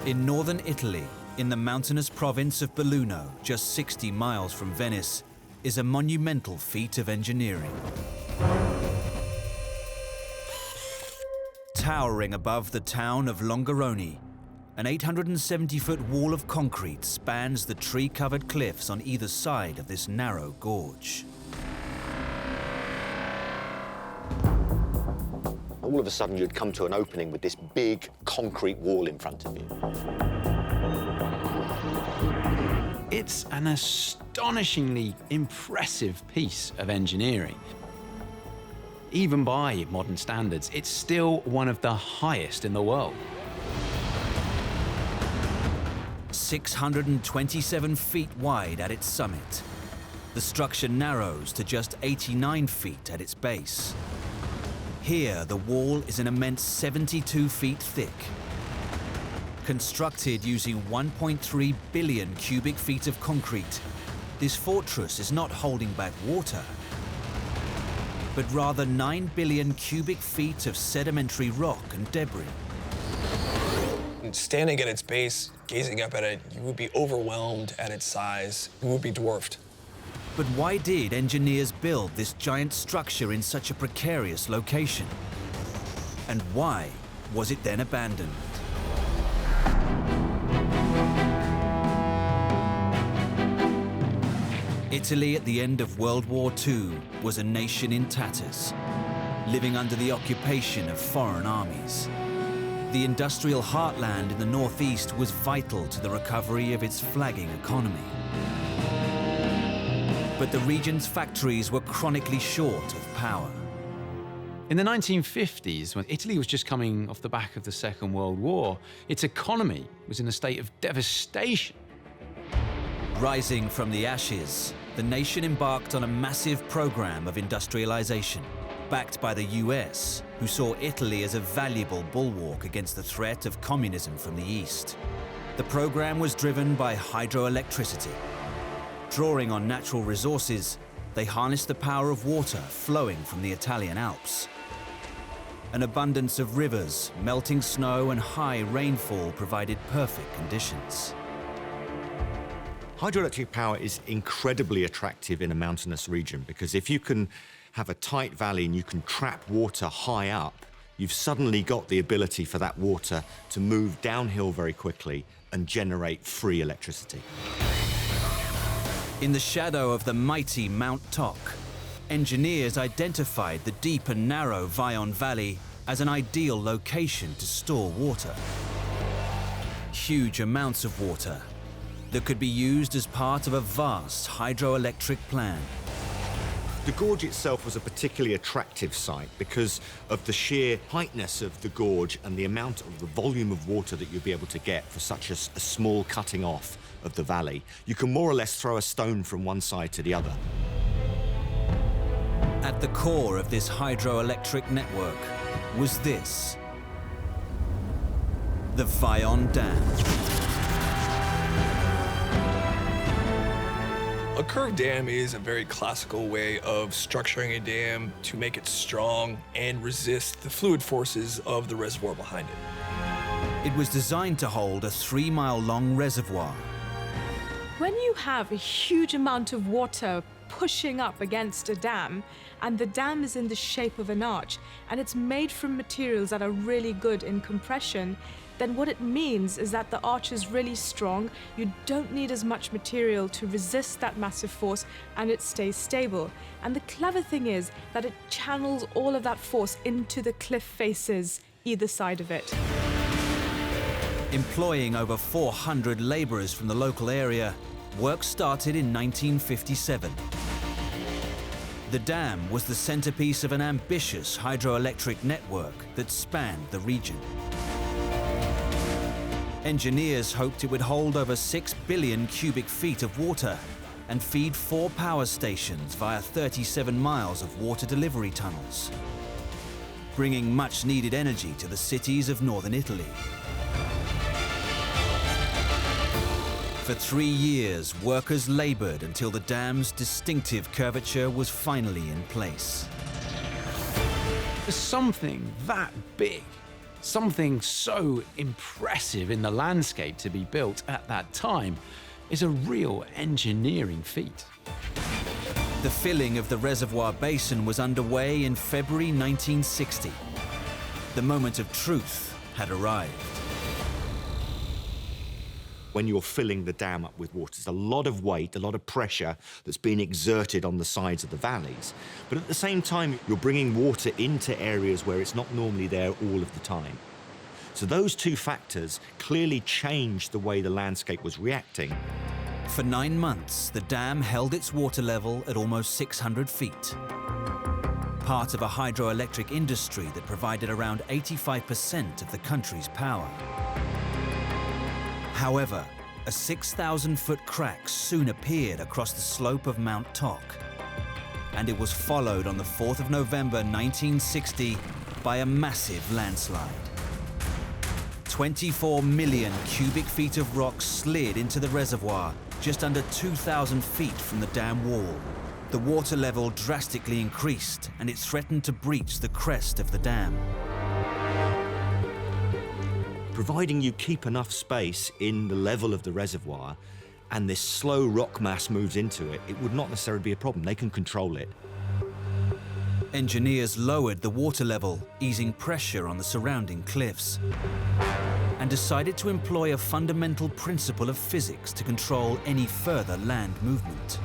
In northern Italy, in the mountainous province of Belluno, just 60 miles from Venice, is a monumental feat of engineering. Towering above the town of Longarone, an 870-foot wall of concrete spans the tree-covered cliffs on either side of this narrow gorge. All of a sudden, you'd come to an opening with this big concrete wall in front of you. It's an astonishingly impressive piece of engineering. Even by modern standards, it's still one of the highest in the world. 627 feet wide at its summit. The structure narrows to just 89 feet at its base. Here, the wall is an immense 72 feet thick. Constructed using 1.3 billion cubic feet of concrete, this fortress is not holding back water, but rather 9 billion cubic feet of sedimentary rock and debris. Standing at its base, gazing up at it, you would be overwhelmed at its size. You would be dwarfed. But why did engineers build this giant structure in such a precarious location? And why was it then abandoned? Italy at the end of World War II was a nation in tatters, living under the occupation of foreign armies. The industrial heartland in the northeast was vital to the recovery of its flagging economy. But the region's factories were chronically short of power. In the 1950s, when Italy was just coming off the back of the Second World War, its economy was in a state of devastation. Rising from the ashes, the nation embarked on a massive program of industrialization, backed by the US, who saw Italy as a valuable bulwark against the threat of communism from the east. The program was driven by hydroelectricity. Drawing on natural resources, they harnessed the power of water flowing from the Italian Alps. An abundance of rivers, melting snow, and high rainfall provided perfect conditions. Hydroelectric power is incredibly attractive in a mountainous region because if you can have a tight valley and you can trap water high up, you've suddenly got the ability for that water to move downhill very quickly and generate free electricity. In the shadow of the mighty Mount Toc, engineers identified the deep and narrow Vajont Valley as an ideal location to store water. Huge amounts of water that could be used as part of a vast hydroelectric plan. The gorge itself was a particularly attractive site because of the sheer heightness of the gorge and the amount of the volume of water that you'd be able to get for such a small cutting off of the valley. You can more or less throw a stone from one side to the other. At the core of this hydroelectric network was this: the Vajont Dam. A curved dam is a very classical way of structuring a dam to make it strong and resist the fluid forces of the reservoir behind it. It was designed to hold a 3-mile-long reservoir. When you have a huge amount of water pushing up against a dam, and the dam is in the shape of an arch, and it's made from materials that are really good in compression, then what it means is that the arch is really strong, you don't need as much material to resist that massive force, and it stays stable. And the clever thing is that it channels all of that force into the cliff faces either side of it. Employing over 400 laborers from the local area, work started in 1957. The dam was the centerpiece of an ambitious hydroelectric network that spanned the region. Engineers hoped it would hold over 6 billion cubic feet of water and feed 4 power stations via 37 miles of water delivery tunnels, bringing much-needed energy to the cities of northern Italy. For 3 years, workers labored until the dam's distinctive curvature was finally in place. For something that big Something so impressive in the landscape to be built at that time is a real engineering feat. The filling of the reservoir basin was underway in February 1960. The moment of truth had arrived. When you're filling the dam up with water, there's a lot of weight, a lot of pressure that's being exerted on the sides of the valleys. But at the same time, you're bringing water into areas where it's not normally there all of the time. So those two factors clearly changed the way the landscape was reacting. For 9 months, the dam held its water level at almost 600 feet. Part of a hydroelectric industry that provided around 85% of the country's power. However, a 6,000-foot crack soon appeared across the slope of Mount Toc, and it was followed on the 4th of November 1960 by a massive landslide. 24 million cubic feet of rock slid into the reservoir just under 2,000 feet from the dam wall. The water level drastically increased, and it threatened to breach the crest of the dam. Providing you keep enough space in the level of the reservoir and this slow rock mass moves into it, it would not necessarily be a problem. They can control it. Engineers lowered the water level, easing pressure on the surrounding cliffs, and decided to employ a fundamental principle of physics to control any further land movement.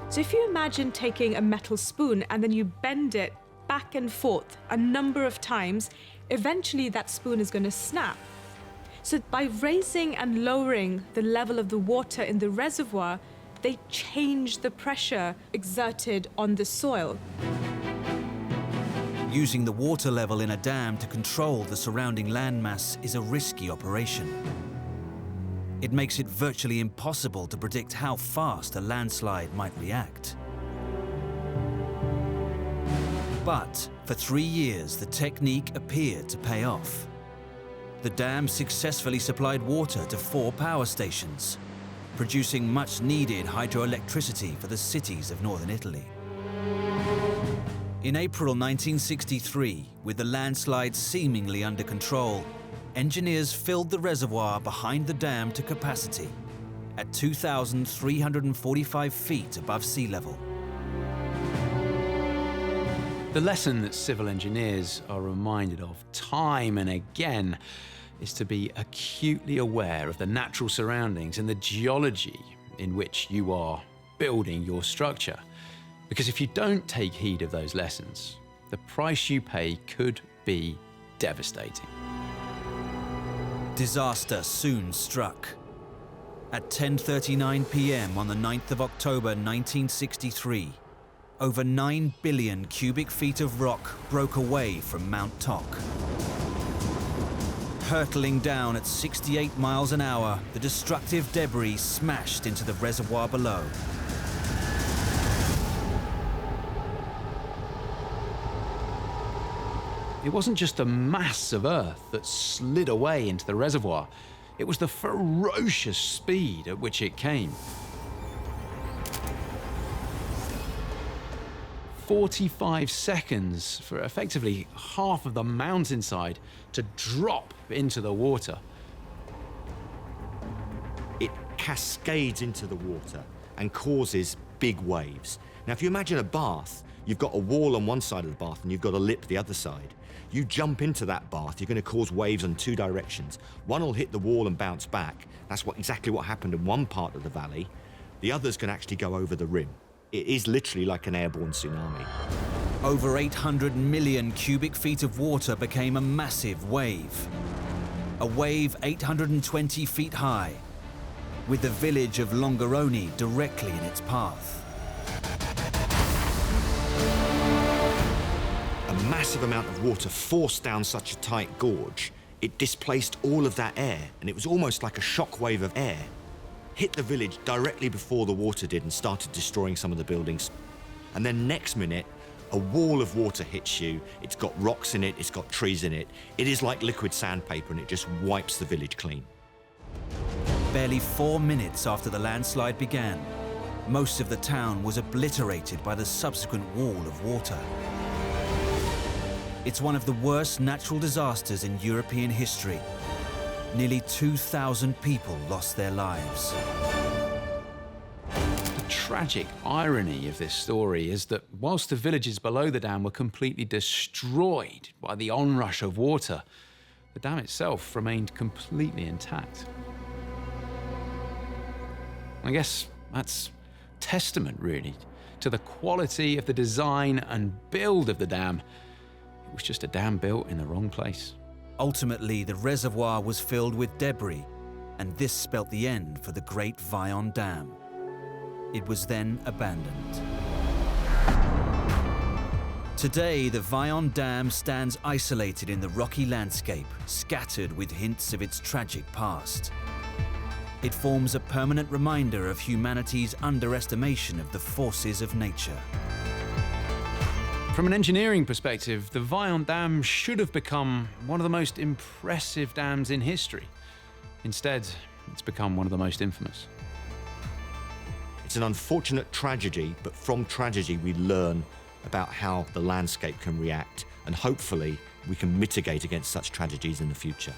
So if you imagine taking a metal spoon and then you bend it back and forth a number of times, eventually that spoon is going to snap. So by raising and lowering the level of the water in the reservoir, they change the pressure exerted on the soil. Using the water level in a dam to control the surrounding landmass is a risky operation. It makes it virtually impossible to predict how fast a landslide might react. But for 3 years, the technique appeared to pay off. The dam successfully supplied water to 4 power stations, producing much-needed hydroelectricity for the cities of northern Italy. In April 1963, with the landslide seemingly under control, engineers filled the reservoir behind the dam to capacity at 2,345 feet above sea level. The lesson that civil engineers are reminded of time and again is to be acutely aware of the natural surroundings and the geology in which you are building your structure. Because if you don't take heed of those lessons, the price you pay could be devastating. Disaster soon struck. At 10:39 p.m. on the 9th of October 1963, over 9 billion cubic feet of rock broke away from Mount Toc. Hurtling down at 68 miles an hour, the destructive debris smashed into the reservoir below. It wasn't just the mass of earth that slid away into the reservoir, it was the ferocious speed at which it came. 45 seconds for effectively half of the mountainside to drop into the water. It cascades into the water and causes big waves. Now, if you imagine a bath, you've got a wall on one side of the bath and you've got a lip the other side. You jump into that bath, you're going to cause waves in 2 directions. One will hit the wall and bounce back. That's exactly what happened in one part of the valley. The others can actually go over the rim. It is literally like an airborne tsunami. Over 800 million cubic feet of water became a massive wave. A wave 820 feet high, with the village of Longarone directly in its path. A massive amount of water forced down such a tight gorge, it displaced all of that air, and it was almost like a shockwave of air. Hit the village directly before the water did and started destroying some of the buildings. And then next minute, a wall of water hits you. It's got rocks in it, it's got trees in it. It is like liquid sandpaper, and it just wipes the village clean. Barely 4 minutes after the landslide began, most of the town was obliterated by the subsequent wall of water. It's one of the worst natural disasters in European history. Nearly 2,000 people lost their lives. The tragic irony of this story is that whilst the villages below the dam were completely destroyed by the onrush of water, the dam itself remained completely intact. I guess that's testament, really, to the quality of the design and build of the dam. It was just a dam built in the wrong place. Ultimately, the reservoir was filled with debris, and this spelt the end for the Great Vajont Dam. It was then abandoned. Today, the Vajont Dam stands isolated in the rocky landscape, scattered with hints of its tragic past. It forms a permanent reminder of humanity's underestimation of the forces of nature. From an engineering perspective, the Vajont Dam should have become one of the most impressive dams in history. Instead, it's become one of the most infamous. It's an unfortunate tragedy, but from tragedy we learn about how the landscape can react, and hopefully we can mitigate against such tragedies in the future.